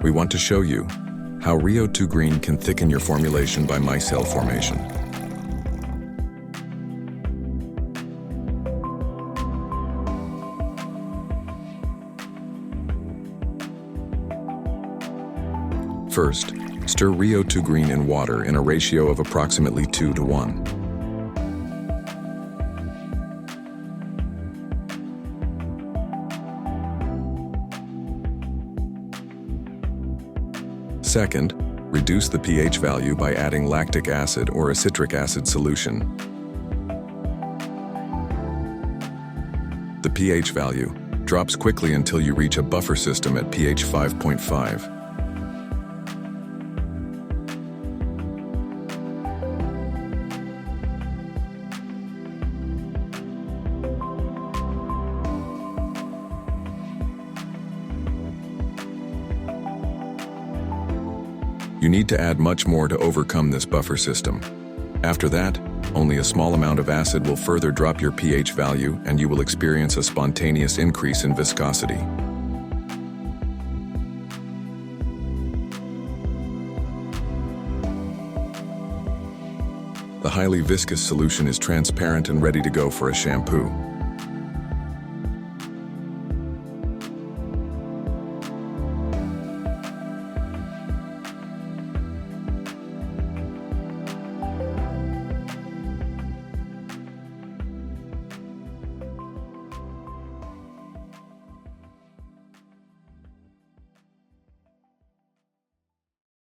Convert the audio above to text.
we want to show you how Rheo2Green can thicken your formulation by micelle formation. First, stir Rheo2Green in water in a ratio of approximately 2:1. Second, reduce the pH value by adding lactic acid or a citric acid solution. The pH value drops quickly until you reach a buffer system at pH 5.5. You need to add much more to overcome this buffer system. After that, only a small amount of acid will further drop your pH value and you will experience a spontaneous increase in viscosity. The highly viscous solution is transparent and ready to go for a shampoo.